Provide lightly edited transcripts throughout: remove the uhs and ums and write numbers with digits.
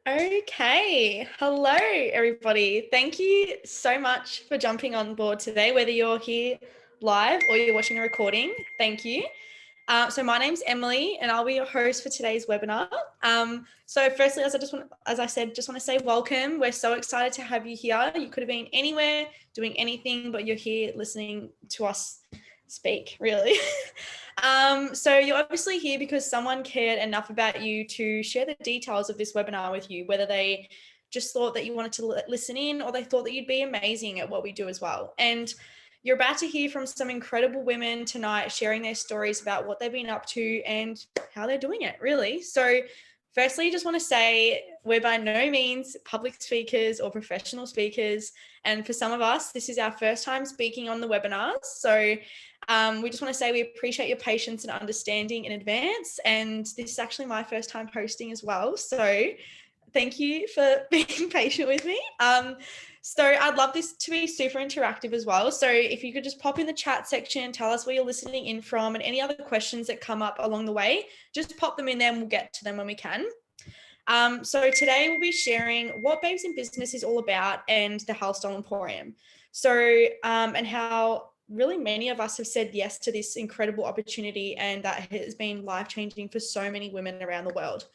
Okay. Hello, everybody. Thank you so much for jumping on board today, whether you're here live or you're watching a recording. Thank you. So my name's Emily, and I'll be your host for today's webinar. So firstly, as I said, just want to say welcome. We're so excited to have you here. You could have been anywhere doing anything, but you're here listening to us speak, really. So you're obviously here because someone cared enough about you to share the details of this webinar with you, whether they just thought that you wanted to listen in or they thought that you'd be amazing at what we do as well. And you're about to hear from some incredible women tonight sharing their stories about what they've been up to and how they're doing it, really. So firstly, I just want to say we're by no means public speakers or professional speakers. And for some of us, this is our first time speaking on the webinars. So we just want to say we appreciate your patience and understanding in advance. And this is actually my first time hosting as well. So thank you for being patient with me. So I'd love this to be super interactive as well. So if you could just pop in the chat section, tell us where you're listening in from, and any other questions that come up along the way, just pop them in there and we'll get to them when we can. So today we'll be sharing what Babes in Business is all about and the Health Style Emporium. So, and how really many of us have said yes to this incredible opportunity, and that has been life-changing for so many women around the world.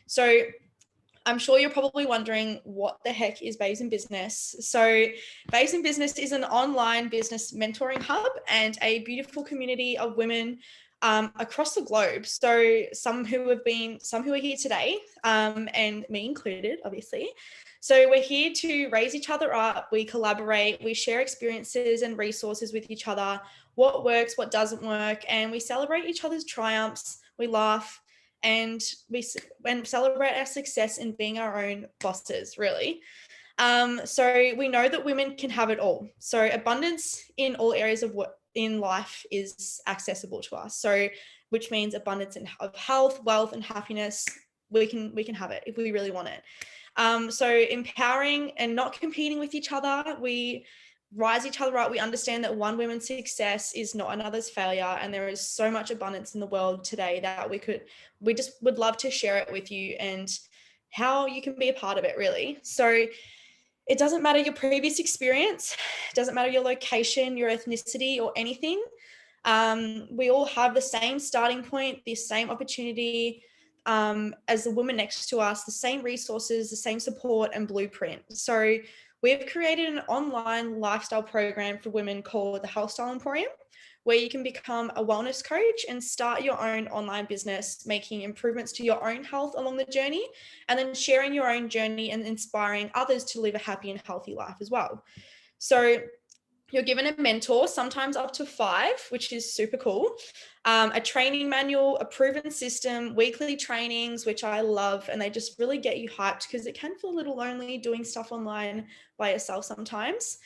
So I'm sure you're probably wondering what the heck is Babes in Business. So Babes in Business is an online business mentoring hub and a beautiful community of women across the globe. So some who are here today, and me included, obviously. So we're here to raise each other up. We collaborate, we share experiences and resources with each other, what works, what doesn't work, and we celebrate each other's triumphs. We laugh, and we celebrate our success in being our own bosses, really. So we know that women can have it all. So abundance in all areas in life is accessible to us. So which means abundance of health, wealth, and happiness. We can have it if we really want it. So empowering and not competing with each other. We rise each other up. We understand that one woman's success is not another's failure, and there is so much abundance in the world today that we just would love to share it with you and how you can be a part of it, really. So it doesn't matter your previous experience, it doesn't matter your location, your ethnicity, or anything. We all have the same starting point, the same opportunity as the woman next to us, the same resources, the same support and blueprint. So we've created an online lifestyle program for women called the Health Style Emporium, where you can become a wellness coach and start your own online business, making improvements to your own health along the journey, and then sharing your own journey and inspiring others to live a happy and healthy life as well. So you're given a mentor, sometimes up to 5, which is super cool. A training manual, a proven system, weekly trainings, which I love, and they just really get you hyped because it can feel a little lonely doing stuff online by yourself sometimes.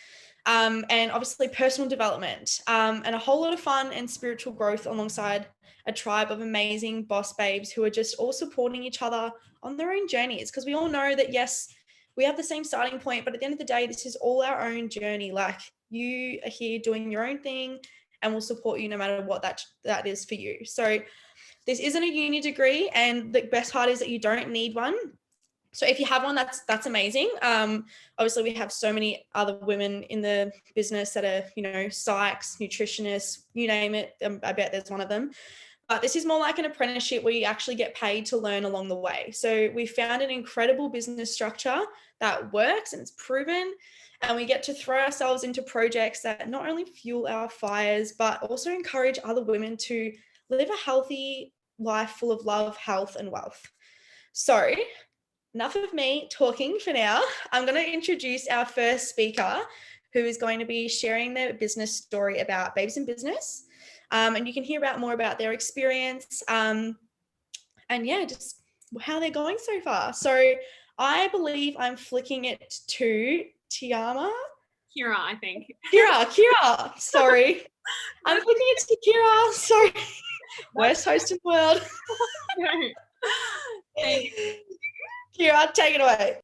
And obviously personal development, and a whole lot of fun and spiritual growth alongside a tribe of amazing boss babes who are just all supporting each other on their own journeys. Because we all know that, yes, we have the same starting point, but at the end of the day, this is all our own journey. Like, you are here doing your own thing, and we'll support you no matter what that is for you. So this isn't a uni degree, and the best part is that you don't need one. So if you have one, that's amazing. Obviously, we have so many other women in the business that are, psychs, nutritionists, you name it. I bet there's one of them. But this is more like an apprenticeship where you actually get paid to learn along the way. So we found an incredible business structure that works and it's proven. And we get to throw ourselves into projects that not only fuel our fires, but also encourage other women to live a healthy life full of love, health, and wealth. So enough of me talking for now. I'm going to introduce our first speaker, who is going to be sharing their business story about Babes in Business. And you can hear more about their experience and just how they're going so far. So I believe I'm flicking it to Kira, I think. Kira, sorry. I'm flicking it to Kira, sorry. Worst host in the world. Thank Kira, take it away.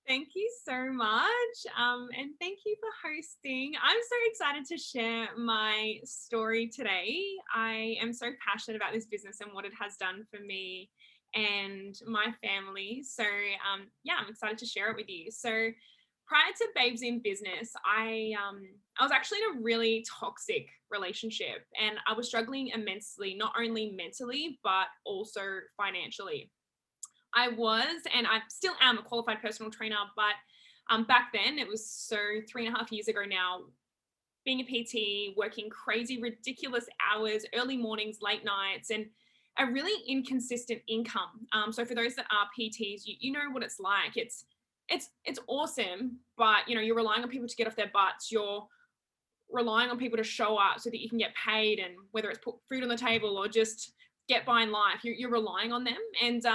Thank you so much. And thank you for hosting. I'm so excited to share my story today. I am so passionate about this business and what it has done for me and my family. So yeah, I'm excited to share it with you. So prior to Babes in Business, I was actually in a really toxic relationship, and I was struggling immensely, not only mentally, but also financially. I was, and I still am, a qualified personal trainer, but back then, it was so 3.5 years ago now, being a PT, working crazy, ridiculous hours, early mornings, late nights, and a really inconsistent income. So for those that are PTs, you know what it's like. It's awesome, but you're relying on people to get off their butts. You're relying on people to show up so that you can get paid, and whether it's put food on the table or just get by in life, you're relying on them. And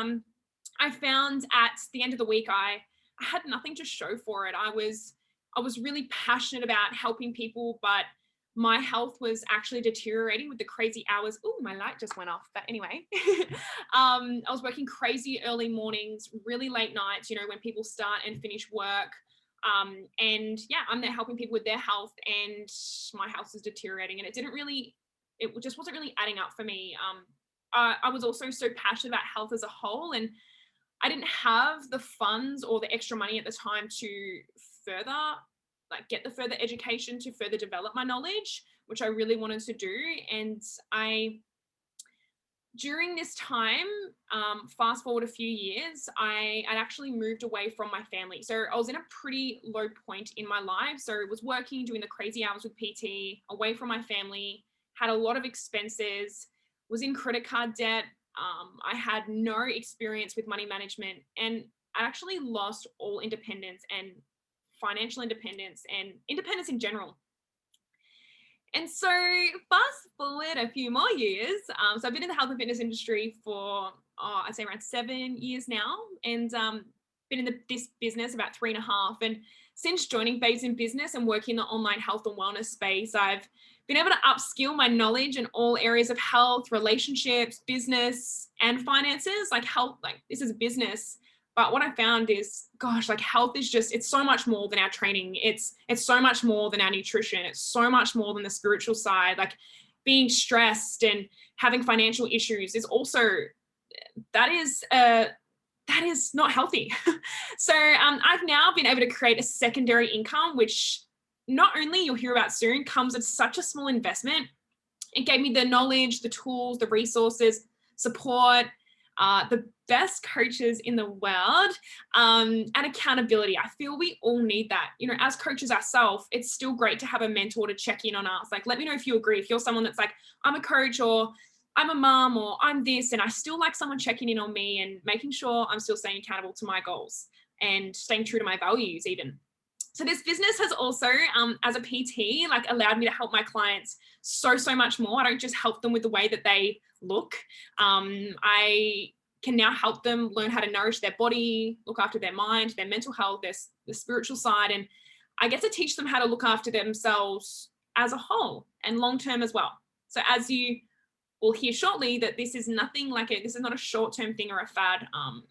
I found at the end of the week, I had nothing to show for it. I was really passionate about helping people, but my health was actually deteriorating with the crazy hours. Oh, my light just went off. But anyway, I was working crazy early mornings, really late nights, when people start and finish work. And yeah, I'm there helping people with their health, and my health is deteriorating, and it just wasn't really adding up for me. I was also so passionate about health as a whole, and I didn't have the funds or the extra money at the time to further, get the further education to further develop my knowledge, which I really wanted to do. And during this time, fast forward a few years, I'd actually moved away from my family. So I was in a pretty low point in my life. So I was working, doing the crazy hours with PT, away from my family, had a lot of expenses, was in credit card debt. I had no experience with money management, and I actually lost all independence and financial independence and independence in general. And so fast forward a few more years. So I've been in the health and fitness industry for, I'd say around 7 years now, and been in this business about 3.5. And since joining Babes in Business and working in the online health and wellness space, I've been able to upskill my knowledge in all areas of health, relationships, business, and finances. Health, this is a business. But what I found is, gosh, health is it's so much more than our training. It's so much more than our nutrition. It's so much more than the spiritual side. Being stressed and having financial issues is also, that is not healthy. So I've now been able to create a secondary income, which not only, you'll hear about soon, comes at such a small investment. It gave me the knowledge, the tools, the resources, support, the best coaches in the world, and accountability. I feel we all need that. As coaches ourselves, it's still great to have a mentor to check in on us. Let me know if you agree. If you're someone that's I'm a coach, or I'm a mom, or I'm this, and I still like someone checking in on me and making sure I'm still staying accountable to my goals and staying true to my values even. So this business has also, as a PT, allowed me to help my clients so much more. I don't just help them with the way that they look. I can now help them learn how to nourish their body, look after their mind, their mental health, their spiritual side. And I get to teach them how to look after themselves as a whole and long-term as well. So as you will hear shortly, that this is nothing this is not a short-term thing or a fad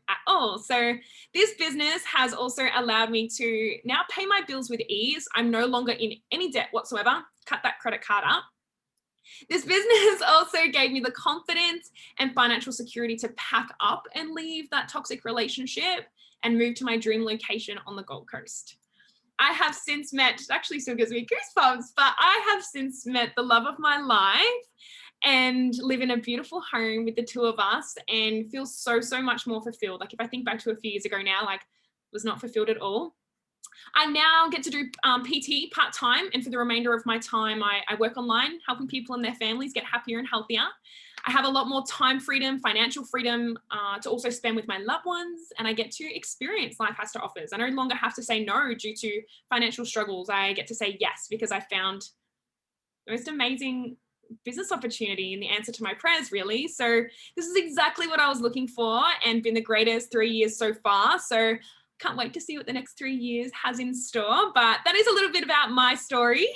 at all. So this business has also allowed me to now pay my bills with ease. I'm no longer in any debt whatsoever. Cut that credit card up. This business also gave me the confidence and financial security to pack up and leave that toxic relationship and move to my dream location on the Gold Coast. I have since met, it actually still gives me goosebumps, but I have since met the love of my life and live in a beautiful home with the two of us and feel so much more fulfilled. If I think back to a few years ago now, was not fulfilled at all. I now get to do PT part-time, and for the remainder of my time, I work online, helping people and their families get happier and healthier. I have a lot more time freedom, financial freedom to also spend with my loved ones, and I get to experience life has to offer. I no longer have to say no due to financial struggles. I get to say yes because I found the most amazing business opportunity and the answer to my prayers, really. So this is exactly what I was looking for, and been the greatest 3 years so far. So can't wait to see what the next 3 years has in store. But that is a little bit about my story.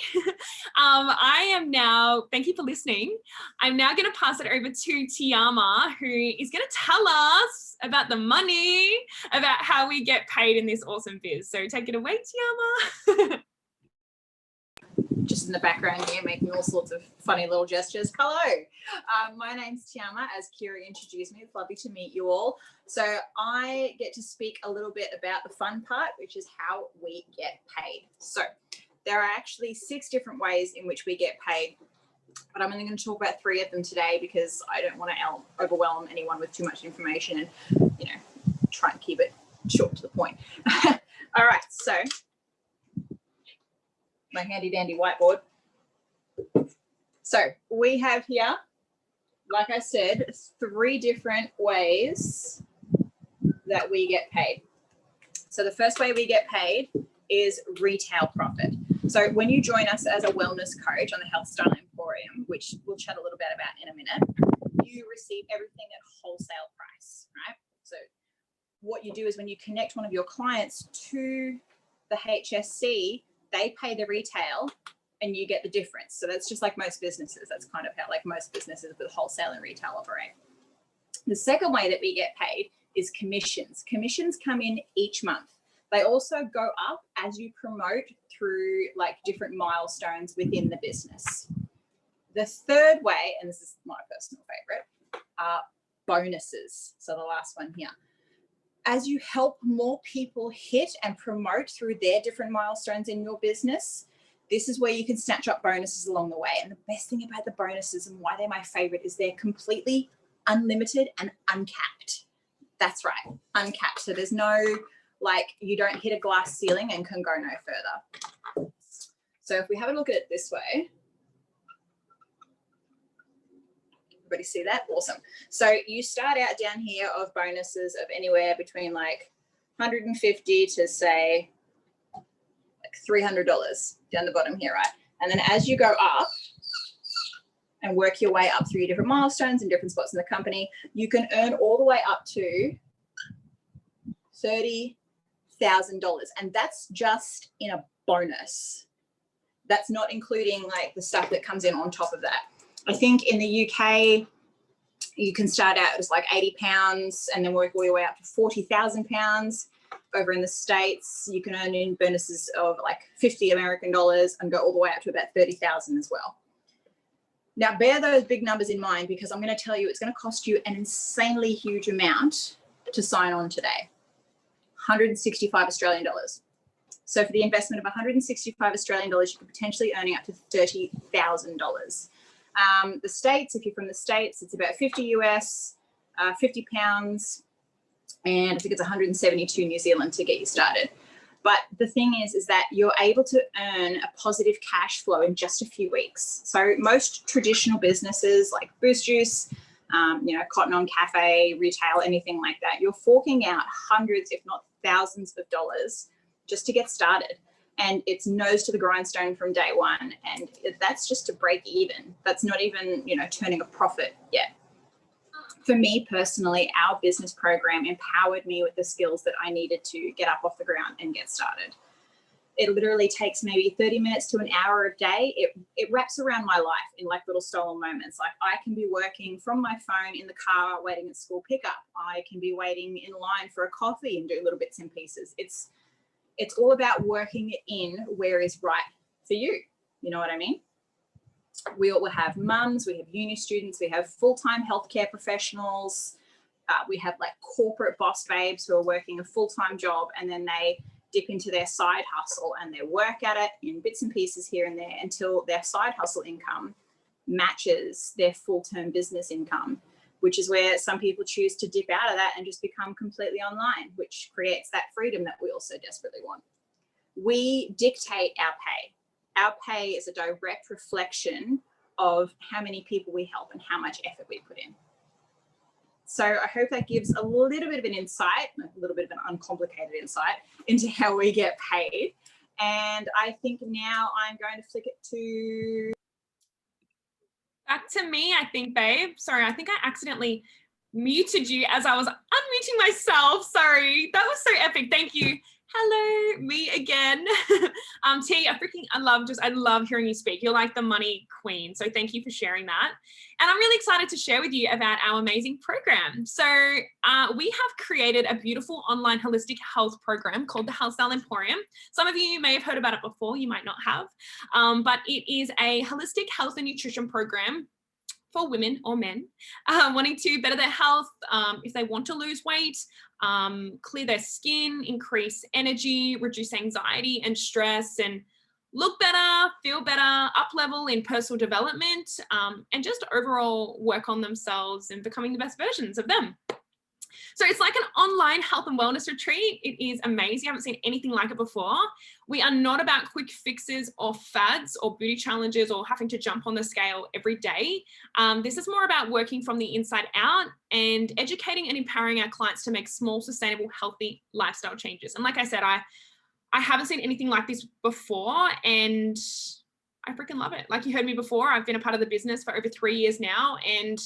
I am now, thank you for listening. I'm now going to pass it over to Tiama, who is going to tell us about the money, about how we get paid in this awesome biz. So take it away, Tiama. just in the background here making all sorts of funny little gestures. Hello, my name's Tiama, as Kira introduced me. It's lovely to meet you all. So I get to speak a little bit about the fun part, which is how we get paid. So there are actually 6 different ways in which we get paid, but I'm only going to talk about 3 of them today because I don't want to overwhelm anyone with too much information and, you know, try and keep it short to the point. All right, so my handy dandy whiteboard. So we have here, like I said, 3 different ways that we get paid. So the first way we get paid is retail profit. So when you join us as a wellness coach on the Health Style Emporium, which we'll chat a little bit about in a minute, you receive everything at wholesale price, right? So what you do is when you connect one of your clients to the HSC, they pay the retail and you get the difference. So that's just like most businesses. That's kind of how like most businesses with wholesale and retail operate. The second way that we get paid is commissions. Commissions come in each month. They also go up as you promote through like different milestones within the business. The third way, and this is my personal favorite, are bonuses. So the last one here. As you help more people hit and promote through their different milestones in your business, this is where you can snatch up bonuses along the way. And the best thing about the bonuses and why they're my favorite is they're completely unlimited and uncapped. That's right, uncapped. So there's no, like, you don't hit a glass ceiling and can go no further. So if we have a look at it this way, everybody see that? Awesome. So you start out down here of bonuses of anywhere between like $150 to say like $300 down the bottom here, right? And then as you go up and work your way up through your different milestones and different spots in the company, you can earn all the way up to $30,000. And that's just in a bonus. That's not including like the stuff that comes in on top of that. I think in the UK, you can start out as like £80 and then work all your way up to £40,000. Over in the States, you can earn in bonuses of like 50 American dollars and go all the way up to about 30,000 as well. Now, bear those big numbers in mind because I'm going to tell you it's going to cost you an insanely huge amount to sign on today. 165 Australian dollars. So for the investment of 165 Australian dollars, you could potentially earning up to $30,000. The States, if you're from the States, it's about 50 US, 50 pounds, and I think it's 172 New Zealand to get you started. But the thing is that you're able to earn a positive cash flow in just a few weeks. So most traditional businesses like Boost Juice, you know, Cotton On Cafe, retail, anything like that, you're forking out hundreds, if not thousands of dollars just to get started. And it's nose to the grindstone from day one. And that's just to break even. That's not even, you know, turning a profit yet. For me personally, our business program empowered me with the skills that I needed to get up off the ground and get started. It literally takes maybe 30 minutes to an hour a day. It wraps around my life in like little stolen moments. Like I can be working from my phone in the car waiting at school pickup. I can be waiting in line for a coffee and do little bits and pieces. It's all about working it in where is right for you. You know what I mean? We all have mums, we have uni students, we have full-time healthcare professionals. We have like corporate boss babes who are working a full-time job and then they dip into their side hustle and they work at it in bits and pieces here and there until their side hustle income matches their full-term business income, which is where some people choose to dip out of that and just become completely online, which creates that freedom that we also desperately want. We dictate our pay. Our pay is a direct reflection of how many people we help and how much effort we put in. So I hope that gives a little bit of an insight, a little bit of an uncomplicated insight into how we get paid. And I think now I'm going to flick it to... Back to me, I think, babe. Sorry, I think I accidentally muted you as I was unmuting myself. Sorry, that was so epic. Thank you. Hello, me again. T, I love hearing you speak. You're like the money queen. So thank you for sharing that. And I'm really excited to share with you about our amazing program. So we have created a beautiful online holistic health program called the Health Style Emporium. Some of you may have heard about it before, you might not have, but it is a holistic health and nutrition program for women or men wanting to better their health, if they want to lose weight, clear their skin, increase energy, reduce anxiety and stress, and look better, feel better, up level in personal development, and just overall work on themselves and becoming the best versions of them. So it's like an online health and wellness retreat. It is amazing. I haven't seen anything like it before. We are not about quick fixes or fads or beauty challenges or having to jump on the scale every day. This is more about working from the inside out and educating and empowering our clients to make small, sustainable, healthy lifestyle changes. And like I said, I haven't seen anything like this before, and I freaking love it. Like you heard me before, I've been a part of the business for over 3 years now, and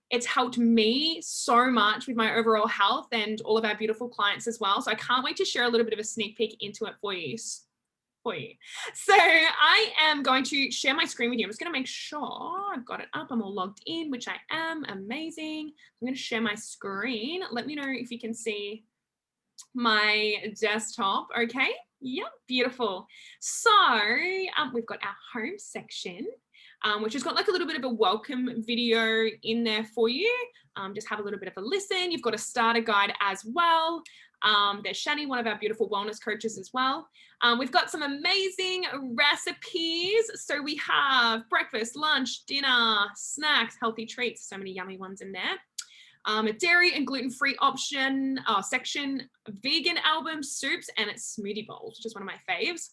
it's helped me so much with my overall health and all of our beautiful clients as well. So I can't wait to share a little bit of a sneak peek into it for you. So I am going to share my screen with you. I'm just going to make sure I've got it up. I'm all logged in, which I am. Amazing. I'm going to share my screen. Let me know if you can see my desktop. Okay. Yep. Beautiful. So we've got our home section, which has got like a little bit of a welcome video in there for you. Just have a little bit of a listen. You've got a starter guide as well. There's Shani, one of our beautiful wellness coaches as well. We've got some amazing recipes. So we have breakfast, lunch, dinner, snacks, healthy treats, so many yummy ones in there. A dairy and gluten-free option section, vegan albums, soups, and it's smoothie bowls, which is one of my faves.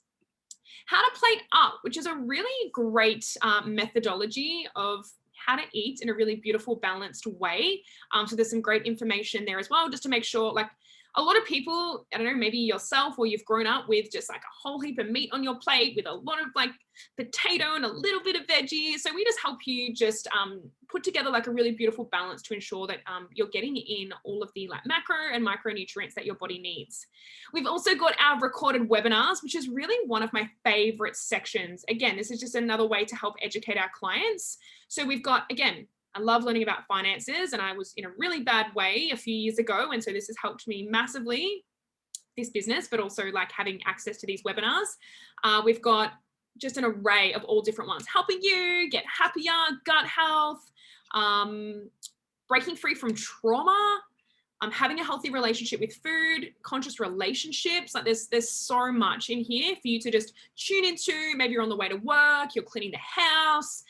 How to plate up, which is a really great methodology of how to eat in a really beautiful, balanced way. So there's some great information there as well, just to make sure, like, a lot of people, I don't know, maybe yourself, or you've grown up with just like a whole heap of meat on your plate with a lot of like potato and a little bit of veggies. So we just help you just put together like a really beautiful balance to ensure that you're getting in all of the like macro and micronutrients that your body needs. We've also got our recorded webinars, which is really one of my favorite sections. Again, this is just another way to help educate our clients. So we've got, again, I love learning about finances, and I was in a really bad way a few years ago. And so this has helped me massively, this business, but also like having access to these webinars. We've got just an array of all different ones, helping you get happier, gut health, breaking free from trauma, having a healthy relationship with food, conscious relationships. Like there's so much in here for you to just tune into. Maybe you're on the way to work, you're cleaning the house,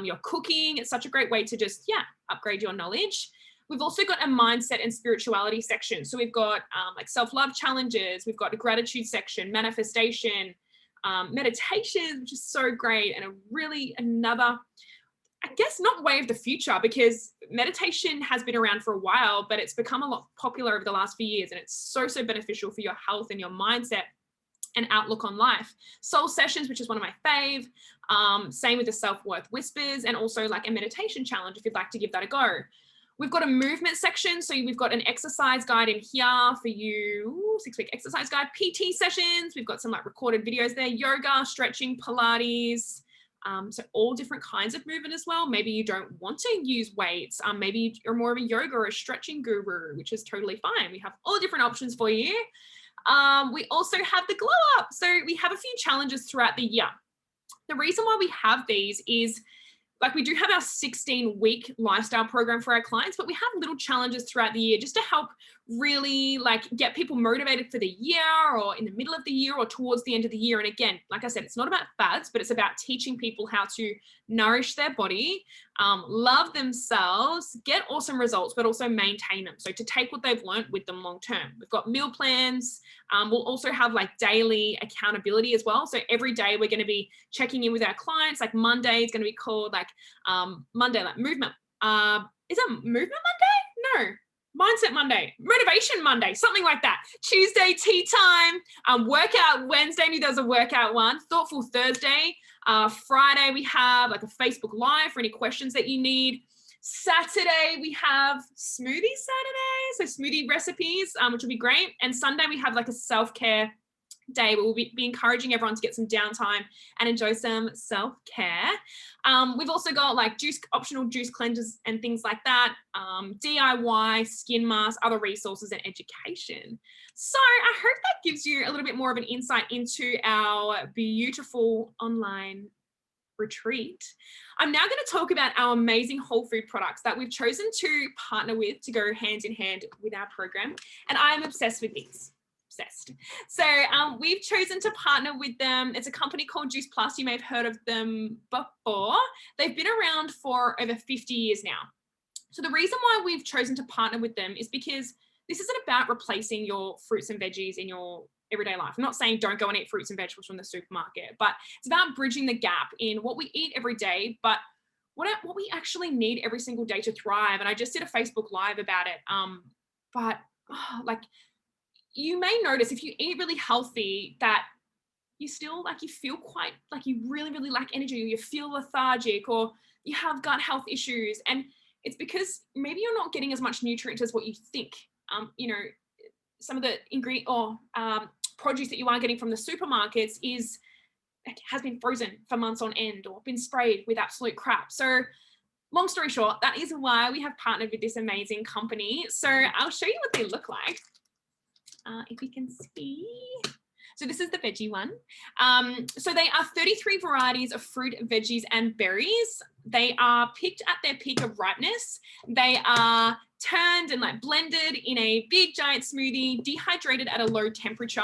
you're cooking. It's such a great way to just, upgrade your knowledge. We've also got a mindset and spirituality section. So we've got like self-love challenges. We've got a gratitude section, manifestation, meditation, which is so great. And another, I guess, not way of the future, because meditation has been around for a while, but it's become a lot popular over the last few years. And it's so beneficial for your health and your mindset and outlook on life. Soul sessions, which is one of my fave. Same with the self-worth whispers, and also like a meditation challenge if you'd like to give that a go. We've got a movement section. So we've got an exercise guide in here for you, 6-week exercise guide, PT sessions. We've got some like recorded videos there, yoga, stretching, Pilates. So all different kinds of movement as well. Maybe you don't want to use weights. Maybe you're more of a yoga or a stretching guru, which is totally fine. We have all different options for you. We also have the glow up. So we have a few challenges throughout the year. The reason why we have these is, like, we do have our 16-week lifestyle program for our clients, but we have little challenges throughout the year just to help really like get people motivated for the year, or in the middle of the year, or towards the end of the year. And again, like I said, it's not about fads, but it's about teaching people how to nourish their body, love themselves, get awesome results, but also maintain them. So to take what they've learned with them long term. We've got meal plans. We'll also have like daily accountability as well. So every day we're going to be checking in with our clients. Like Monday is going to be called like Monday, like movement. Is it movement Monday? No. Mindset Monday, motivation Monday, something like that. Tuesday, tea time, workout Wednesday, knew there was a workout one, thoughtful Thursday. Friday, we have like a Facebook Live for any questions that you need. Saturday, we have smoothie Saturday, so smoothie recipes, which will be great. And Sunday, we have like a self-care day, but we'll be encouraging everyone to get some downtime and enjoy some self-care. We've also got like optional juice cleansers and things like that, DIY, skin masks, other resources and education. So I hope that gives you a little bit more of an insight into our beautiful online retreat. I'm now going to talk about our amazing whole food products that we've chosen to partner with to go hand in hand with our program. And I am obsessed with these. Obsessed. So we've chosen to partner with them. It's a company called Juice Plus. You may have heard of them before. They've been around for over 50 years now. So the reason why we've chosen to partner with them is because this isn't about replacing your fruits and veggies in your everyday life. I'm not saying don't go and eat fruits and vegetables from the supermarket, but it's about bridging the gap in what we eat every day, but what we actually need every single day to thrive. And I just did a Facebook Live about it. Like, you may notice if you eat really healthy that you still you feel quite like you really, really lack energy, or you feel lethargic, or you have gut health issues. And it's because maybe you're not getting as much nutrients as what you think. Some of the ingredient or produce that you are getting from the supermarkets has been frozen for months on end or been sprayed with absolute crap. So long story short, that is why we have partnered with this amazing company. So I'll show you what they look like. If you can see. So this is the veggie one. So they are 33 varieties of fruit, veggies, and berries. They are picked at their peak of ripeness. They are turned and blended in a big giant smoothie, dehydrated at a low temperature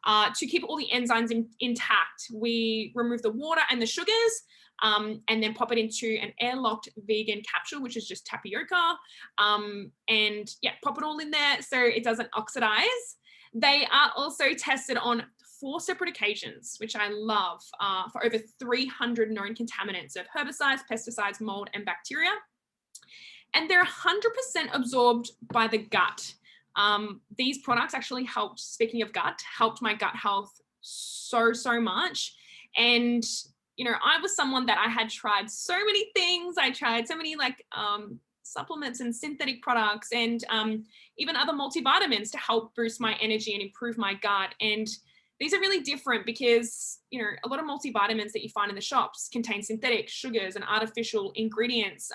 to keep all the enzymes intact. We remove the water and the sugars and then pop it into an airlocked vegan capsule, which is just tapioca. And yeah, pop it all in there so it doesn't oxidize. They are also tested on 4 separate occasions, which I love, for over 300 known contaminants of herbicides, pesticides, mold, and bacteria. And they're 100% absorbed by the gut. These products actually helped, speaking of gut, helped my gut health so much. And I was someone that I had tried so many things. I tried so many supplements and synthetic products and even other multivitamins to help boost my energy and improve my gut. And these are really different because, a lot of multivitamins that you find in the shops contain synthetic sugars and artificial ingredients.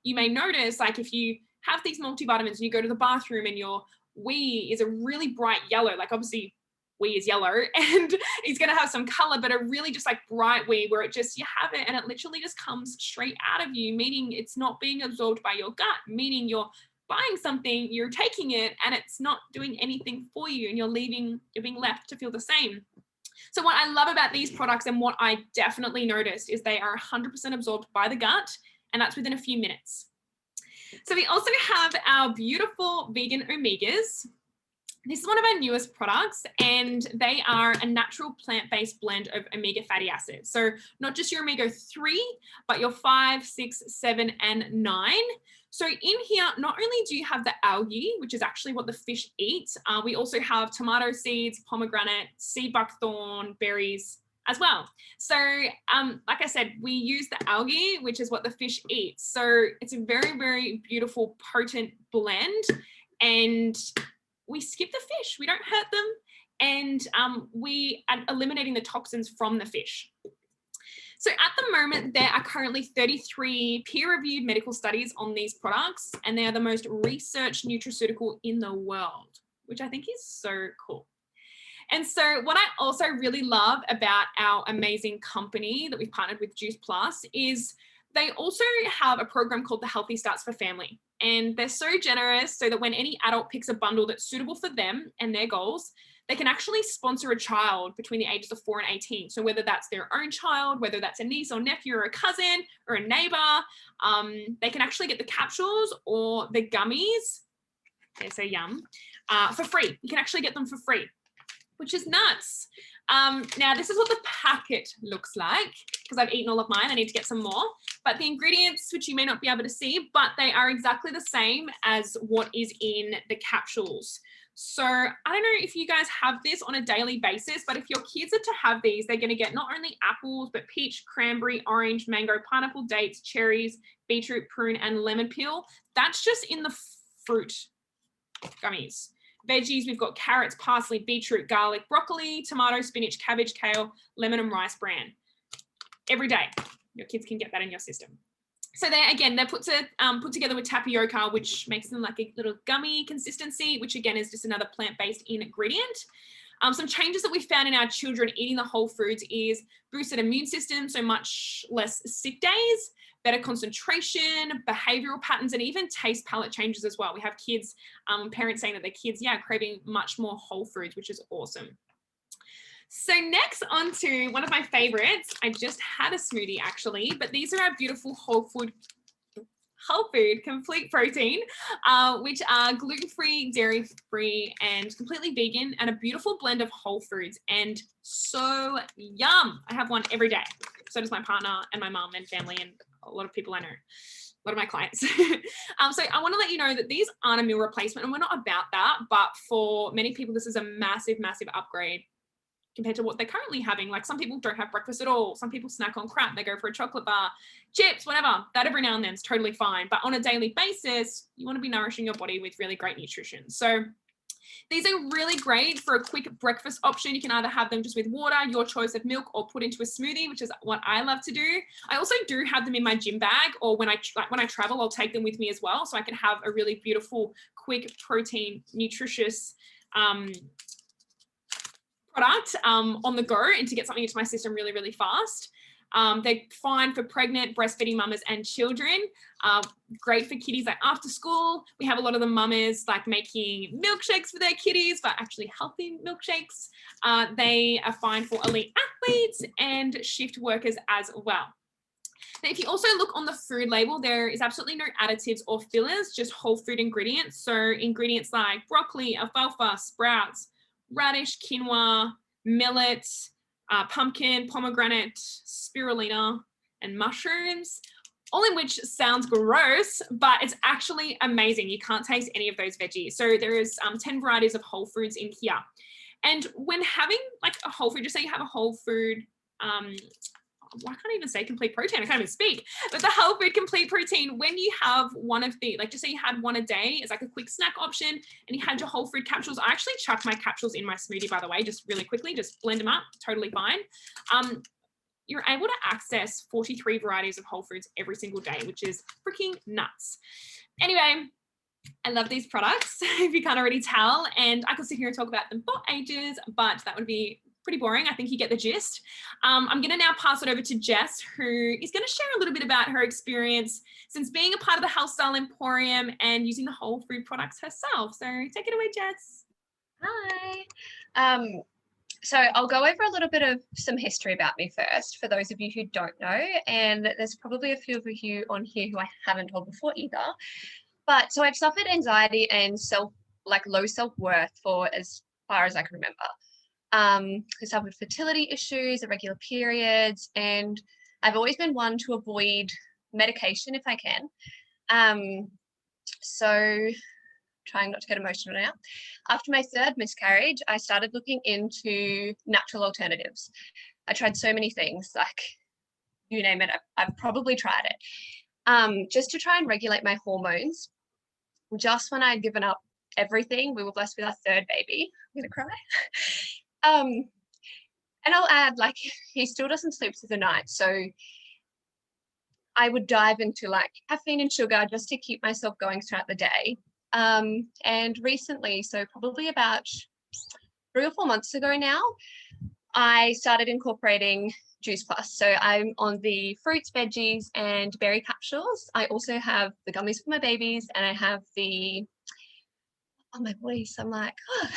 You may notice, if you have these multivitamins and you go to the bathroom and your wee is a really bright yellow, obviously wee is yellow and it's going to have some color, but a really just bright wee where you have it and it literally just comes straight out of you, meaning it's not being absorbed by your gut, meaning you're buying something, you're taking it and it's not doing anything for you and you're being left to feel the same. So what I love about these products and what I definitely noticed is they are 100% absorbed by the gut, and that's within a few minutes. So we also have our beautiful vegan omegas. This is one of our newest products, and they are a natural plant-based blend of omega fatty acids. So not just your omega-3, but your 5, 6, 7, and 9. So in here, not only do you have the algae, which is actually what the fish eat, we also have tomato seeds, pomegranate, sea buckthorn, berries as well. So like I said, we use the algae, which is what the fish eats. So it's a very, very beautiful, potent blend. And we skip the fish, we don't hurt them, and we are eliminating the toxins from the fish. So at the moment, there are currently 33 peer-reviewed medical studies on these products, and they are the most researched nutraceutical in the world, which I think is so cool. And so what I also really love about our amazing company that we've partnered with Juice Plus is they also have a program called the Healthy Starts for Family. And they're so generous so that when any adult picks a bundle that's suitable for them and their goals, they can actually sponsor a child between the ages of 4 and 18. So whether that's their own child, whether that's a niece or nephew or a cousin or a neighbor, they can actually get the capsules or the gummies, they're so yum, for free. You can actually get them for free, which is nuts. Now, this is what the packet looks like, because I've eaten all of mine. I need to get some more. But the ingredients, which you may not be able to see, but they are exactly the same as what is in the capsules. So I don't know if you guys have this on a daily basis, but if your kids are to have these, they're going to get not only apples, but peach, cranberry, orange, mango, pineapple, dates, cherries, beetroot, prune, and lemon peel. That's just in the fruit gummies. Veggies, we've got carrots, parsley, beetroot, garlic, broccoli, tomato, spinach, cabbage, kale, lemon and rice bran. Every day, your kids can get that in your system. So they're put together with tapioca, which makes them like a little gummy consistency, which again is just another plant-based ingredient. Some changes that we found in our children eating the whole foods is boosted immune system, so much less sick days, better concentration, behavioral patterns, and even taste palate changes as well. We have kids, parents saying that their kids, craving much more whole foods, which is awesome. So next on to one of my favorites. I just had a smoothie actually, but these are our beautiful whole food complete protein, which are gluten-free, dairy-free, and completely vegan, and a beautiful blend of whole foods, and so yum. I have one every day. So does my partner and my mom and family and a lot of people I know, a lot of my clients. So I want to let you know that these aren't a meal replacement, and we're not about that, but for many people, this is a massive, massive upgrade compared to what they're currently having. Like some people don't have breakfast at all. Some people snack on crap. They go for a chocolate bar, chips, whatever. That every now and then is totally fine. But on a daily basis, you want to be nourishing your body with really great nutrition. So these are really great for a quick breakfast option. You can either have them just with water, your choice of milk, or put into a smoothie, which is what I love to do. I also do have them in my gym bag, or when I travel, I'll take them with me as well. So I can have a really beautiful, quick protein, nutritious, product on the go, and to get something into my system really, really fast. They're fine for pregnant, breastfeeding mamas and children. Great for kiddies like after school. We have a lot of the mamas like making milkshakes for their kiddies, but actually healthy milkshakes. They are fine for elite athletes and shift workers as well. Now, if you also look on the food label, there is absolutely no additives or fillers, just whole food ingredients. So ingredients like broccoli, alfalfa, sprouts, radish, quinoa, millet, pumpkin, pomegranate, spirulina, and mushrooms, all in which sounds gross, but it's actually amazing. You can't taste any of those veggies. So there is 10 varieties of whole foods in here. And when having like a whole food, just say you have a whole food, I can't even say complete protein, I can't even speak, but the whole food complete protein, when you have one of the, like just say you had one a day as like a quick snack option and you had your whole food capsules, I actually chuck my capsules in my smoothie, by the way, just really quickly, just blend them up, totally fine. You're able to access 43 varieties of whole foods every single day, which is freaking nuts. Anyway, I love these products, if you can't already tell, and I could sit here and talk about them for ages, but that would be pretty boring. I think you get the gist. I'm going to now pass it over to Jess, who is going to share a little bit about her experience since being a part of the Health Style Emporium and using the whole food products herself. So take it away, Jess. Hi. So I'll go over a little bit of some history about me first, for those of you who don't know, and there's probably a few of you on here who I haven't told before either. But so I've suffered anxiety and low self-worth for as far as I can remember. I suffered fertility issues, irregular periods, and I've always been one to avoid medication if I can. So trying not to get emotional now. After my third miscarriage, I started looking into natural alternatives. I tried so many things, like you name it, I've probably tried it, just to try and regulate my hormones. Just when I'd given up everything, we were blessed with our third baby. I'm gonna cry. And I'll add, like, he still doesn't sleep through the night, so I would dive into like caffeine and sugar just to keep myself going throughout the day. And recently, so probably about 3 or 4 months ago now, I started incorporating Juice Plus. So I'm on the fruits, veggies, and berry capsules. I also have the gummies for my babies, and I have the, oh my voice, I'm like, oh.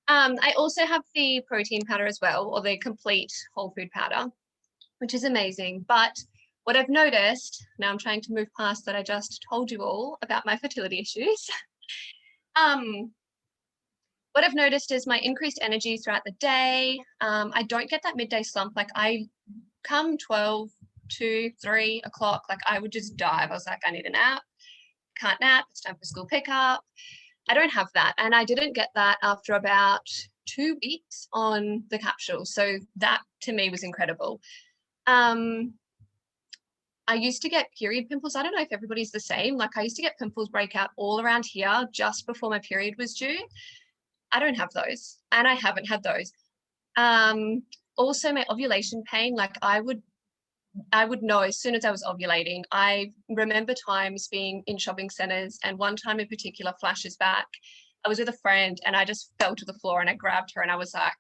I also have the protein powder as well, or the complete whole food powder, which is amazing. But what I've noticed, now I'm trying to move past that I just told you all about my fertility issues. What I've noticed is my increased energy throughout the day. I don't get that midday slump. Like I come 12, 2, 3 o'clock, like I would just dive. I was like, I need a nap, can't nap, it's time for school pickup. I don't have that. And I didn't get that after about 2 weeks on the capsule. So that to me was incredible. I used to get period pimples. I don't know if everybody's the same. Like I used to get pimples break out all around here just before my period was due. I don't have those, and I haven't had those. Also my ovulation pain, like I would know as soon as I was ovulating. I remember times being in shopping centers, and one time in particular flashes back. I was with a friend and I just fell to the floor and I grabbed her and I was like,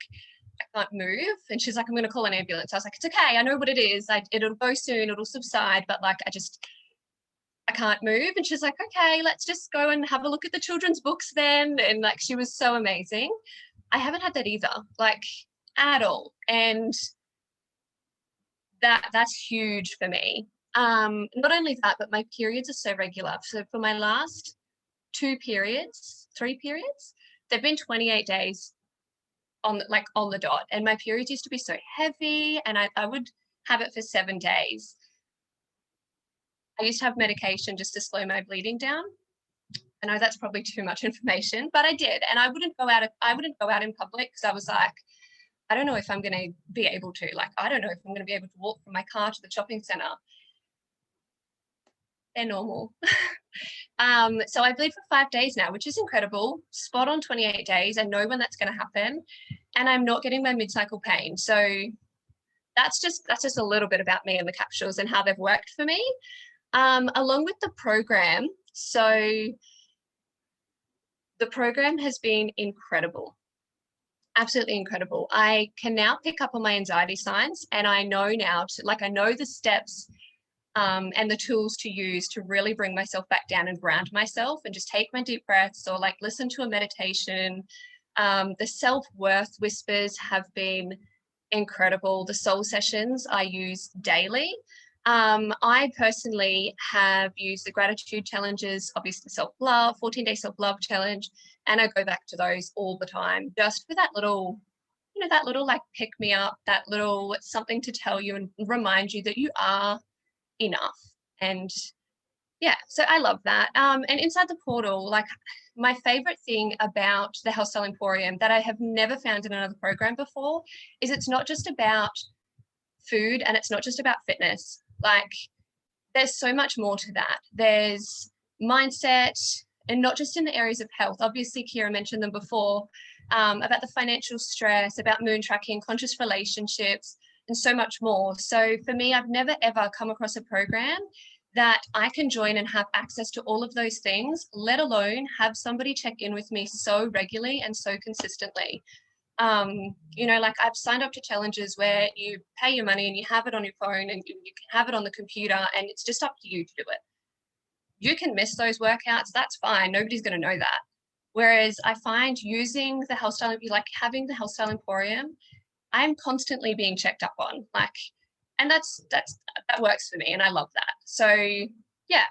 I can't move. And she's like, I'm going to call an ambulance. I was like, it's okay. I know what it is. It'll go soon. It'll subside. But like, I can't move. And she's like, okay, let's just go and have a look at the children's books then. And like, she was so amazing. I haven't had that either, like at all. And that's huge for me. Not only that, but my periods are so regular. So for my last 3 periods, they've been 28 days on the dot. And my periods used to be so heavy, and I would have it for 7 days. I used to have medication just to slow my bleeding down. I know that's probably too much information, but I did. And I wouldn't go out in public because I was like, I don't know if I'm going to be able to. Like, I don't know if I'm going to be able to walk from my car to the shopping center. They're normal. So I bleed for 5 days now, which is incredible. Spot on 28 days. I know when that's going to happen, and I'm not getting my mid-cycle pain. So that's just a little bit about me and the capsules and how they've worked for me. Along with the program. So the program has been incredible. Absolutely incredible. I can now pick up on my anxiety signs, and I know now, I know the steps and the tools to use to really bring myself back down and ground myself and just take my deep breaths or like listen to a meditation. The self-worth whispers have been incredible. The soul sessions I use daily. I personally have used the gratitude challenges, obviously self-love, 14-day self-love challenge, and I go back to those all the time just for that little, like pick me up, that little something to tell you and remind you that you are enough. And yeah, so I love that. And inside the portal, like my favorite thing about the Health Style Emporium that I have never found in another program before is it's not just about food and it's not just about fitness. Like there's so much more to that. There's mindset, and not just in the areas of health. Obviously, Kira mentioned them before, about the financial stress, about moon tracking, conscious relationships, and so much more. So for me, I've never ever come across a program that I can join and have access to all of those things, let alone have somebody check in with me so regularly and so consistently. Like I've signed up to challenges where you pay your money and you have it on your phone and you can have it on the computer, and it's just up to you to do it. You can miss those workouts, that's fine. Nobody's going to know that. Whereas I find using the Health Style, like having the Health Style Emporium, I'm constantly being checked up on, and that works for me, and I love that. So yeah.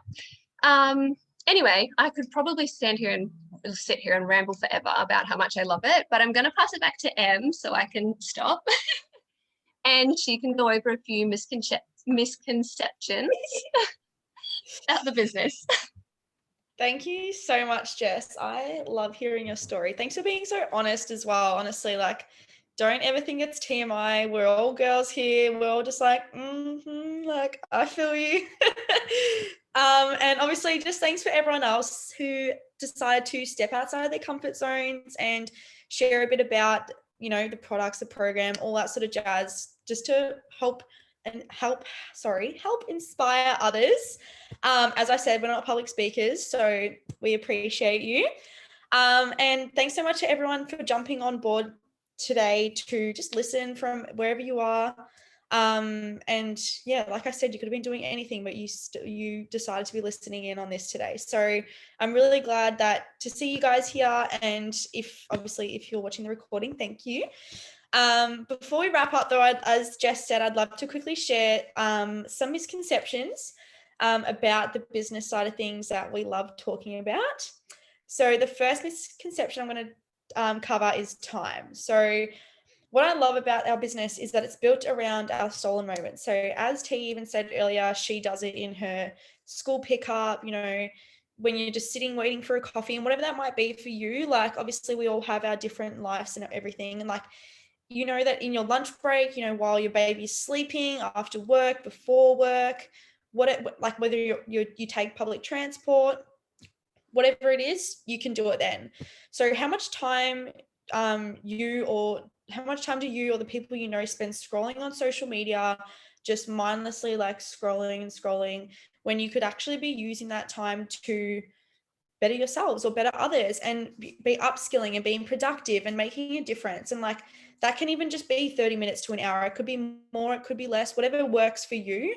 Anyway, I could probably sit here and ramble forever about how much I love it, but I'm going to pass it back to Em so I can stop and she can go over a few misconceptions about the business. Thank you so much, Jess. I love hearing your story. Thanks for being so honest as well. Honestly, like, don't ever think it's TMI. We're all girls here. We're all just like, like, I feel you. And obviously just thanks for everyone else who decided to step outside their comfort zones and share a bit about, the products, the program, all that sort of jazz, just to help inspire others. As I said, we're not public speakers, so we appreciate you. And thanks so much to everyone for jumping on board today to just listen from wherever you are. And yeah, like I said, you could have been doing anything, but you decided to be listening in on this today. So I'm really glad to see you guys here. And if you're watching the recording, thank you. Before we wrap up though, as Jess said, I'd love to quickly share some misconceptions about the business side of things that we love talking about. So the first misconception I'm going to cover is time. So what I love about our business is that it's built around our stolen moments. So as T even said earlier, she does it in her school pickup, when you're just sitting waiting for a coffee and whatever that might be for you. Like obviously we all have our different lives and everything. And like, that in your lunch break, while your baby's sleeping, after work, before work, like whether you take public transport, whatever it is, you can do it then. So how much time do you or the people you know spend scrolling on social media, just mindlessly like scrolling and scrolling, when you could actually be using that time to better yourselves or better others, and be upskilling and being productive and making a difference? And like that can even just be 30 minutes to an hour. It could be more, it could be less, whatever works for you.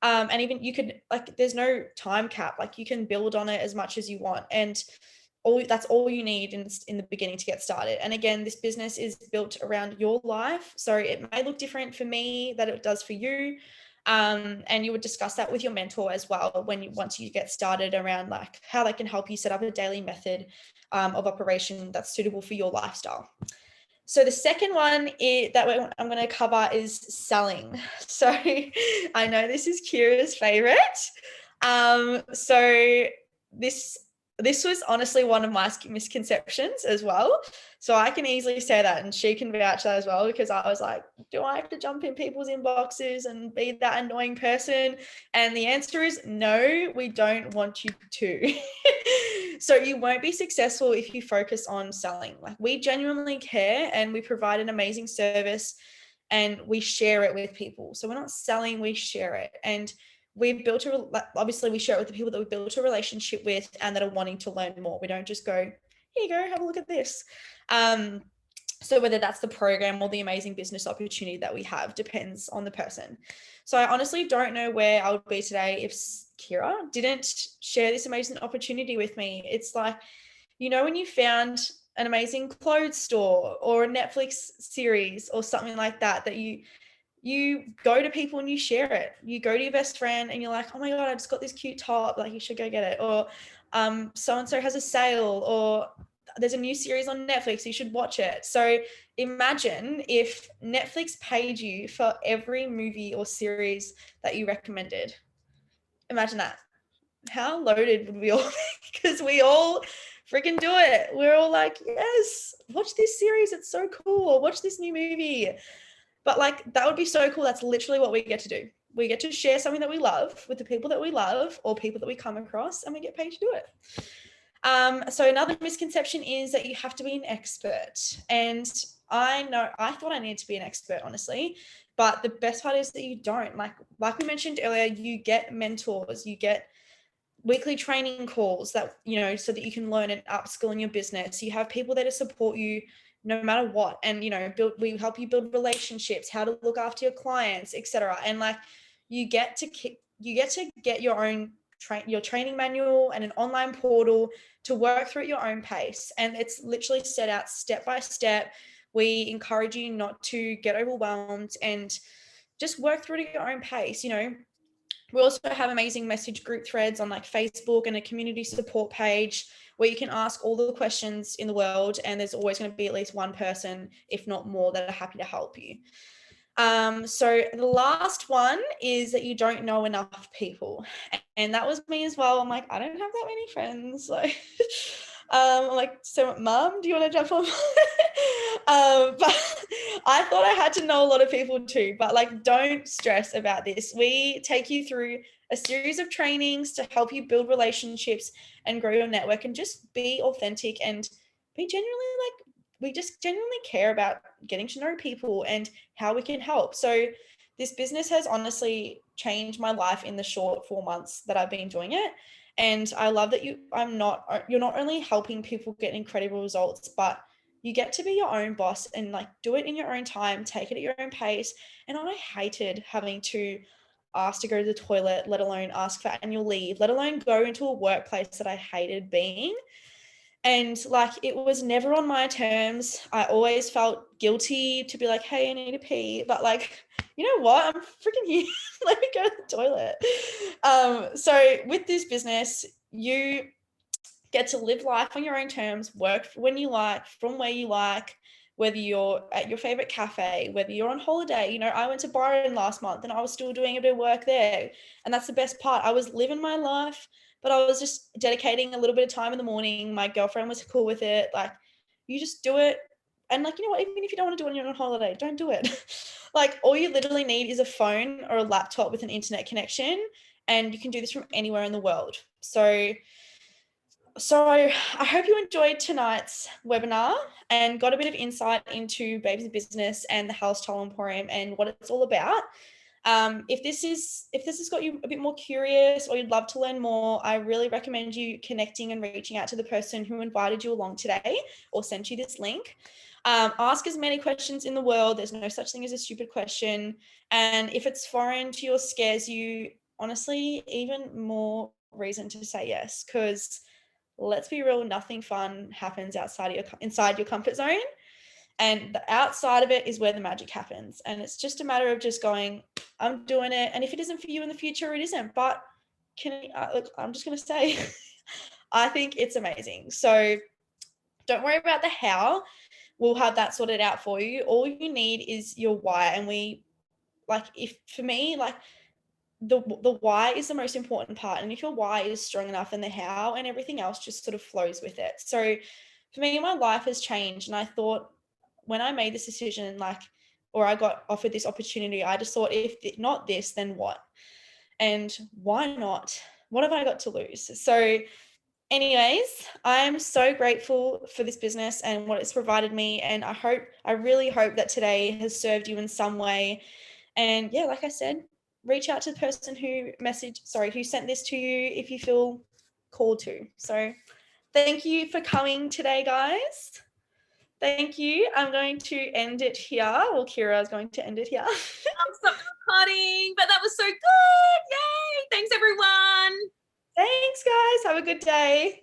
And even you could, like, there's no time cap, like you can build on it as much as you want, and that's all you need in the beginning to get started. And again, this business is built around your life, so it may look different for me that it does for you. And you would discuss that with your mentor as well once you get started, around like how they can help you set up a daily method of operation that's suitable for your lifestyle. So the second one that I'm going to cover is selling. So I know this is Kira's favorite. So this was honestly one of my misconceptions as well. So I can easily say that, and she can vouch that as well, because I was like, do I have to jump in people's inboxes and be that annoying person? And the answer is no, we don't want you to. So you won't be successful if you focus on selling. Like, we genuinely care and we provide an amazing service and we share it with people. So we're not selling, we share it. And obviously we share it with the people that we built a relationship with and that are wanting to learn more. We don't just go, here you go, have a look at this. So whether that's the program or the amazing business opportunity that we have depends on the person. So I honestly don't know where I would be today if Kira didn't share this amazing opportunity with me. It's like, when you found an amazing clothes store or a Netflix series or something like that, that you go to people and you share it. You go to your best friend and you're like, oh my God, I just got this cute top, like you should go get it. Or so-and-so has a sale, or there's a new series on Netflix, you should watch it. So imagine if Netflix paid you for every movie or series that you recommended. Imagine that. How loaded would we all be? Because we all freaking do it. We're all like, yes, watch this series, it's so cool. Or watch this new movie. But like, that would be so cool. That's literally what we get to do. We get to share something that we love with the people that we love, or people that we come across, and we get paid to do it. So another misconception is that you have to be an expert. And I thought I needed to be an expert, honestly, but the best part is that you don't. Like we mentioned earlier, you get mentors, you get weekly training calls that, so that you can learn and upskill in your business. You have people there to support you no matter what. And, we help you build relationships, how to look after your clients, etc. And like, you get to get your own your training manual and an online portal to work through at your own pace. And it's literally set out step by step. We encourage you not to get overwhelmed and just work through at your own pace. We also have amazing message group threads on like Facebook and a community support page where you can ask all the questions in the world, and there's always going to be at least one person, if not more, that are happy to help you. So the last one is that you don't know enough people. And that was me as well. I'm like, I don't have that many friends. Like, I'm like, so Mum, do you want to jump on? But I thought I had to know a lot of people too, but like, don't stress about this. We take you through a series of trainings to help you build relationships and grow your network, and just be authentic and be we just genuinely care about getting to know people and how we can help. So this business has honestly changed my life in the short 4 months that I've been doing it. And I love that you're not only helping people get incredible results, but you get to be your own boss and like do it in your own time, take it at your own pace. And I hated having to ask to go to the toilet, let alone ask for annual leave, let alone go into a workplace that I hated being. And like, it was never on my terms. I always felt guilty to be like, hey, I need to pee. But like, you know what? I'm freaking here. Let me go to the toilet. So with this business, you get to live life on your own terms, work when you like, from where you like, whether you're at your favorite cafe, whether you're on holiday. I went to Byron last month and I was still doing a bit of work there. And that's the best part. I was living my life, but I was just dedicating a little bit of time in the morning. My girlfriend was cool with it. Like, you just do it. And like, you know what, even if you don't want to do it when you're on holiday, don't do it. Like, all you literally need is a phone or a laptop with an internet connection, and you can do this from anywhere in the world. So I hope you enjoyed tonight's webinar and got a bit of insight into Babes in Business and the House Style Emporium and what it's all about. If this has got you a bit more curious or you'd love to learn more, I really recommend you connecting and reaching out to the person who invited you along today or sent you this link. Ask as many questions in the world. There's no such thing as a stupid question. And if it's foreign to you or scares you, honestly, even more reason to say yes, because let's be real, nothing fun happens inside your comfort zone. And the outside of it is where the magic happens. And it's just a matter of just going, I'm doing it. And if it isn't for you in the future, it isn't. But look, I'm just going to say, I think it's amazing. So don't worry about the how. We'll have that sorted out for you. All you need is your why. And for me, the why is the most important part. And if your why is strong enough, then the how and everything else just sort of flows with it. So for me, my life has changed. And I thought when I made this decision, or I got offered this opportunity, I just thought, if not this, then what? And why not? What have I got to lose? So anyways, I'm so grateful for this business and what it's provided me. And I really hope that today has served you in some way. And yeah, like I said, reach out to the person who sent this to you if you feel called to. So thank you for coming today, guys. Thank you. I'm going to end it here. Well, Kira is going to end it here. I'm so recording, but that was so good. Yay. Thanks, everyone. Thanks, guys. Have a good day.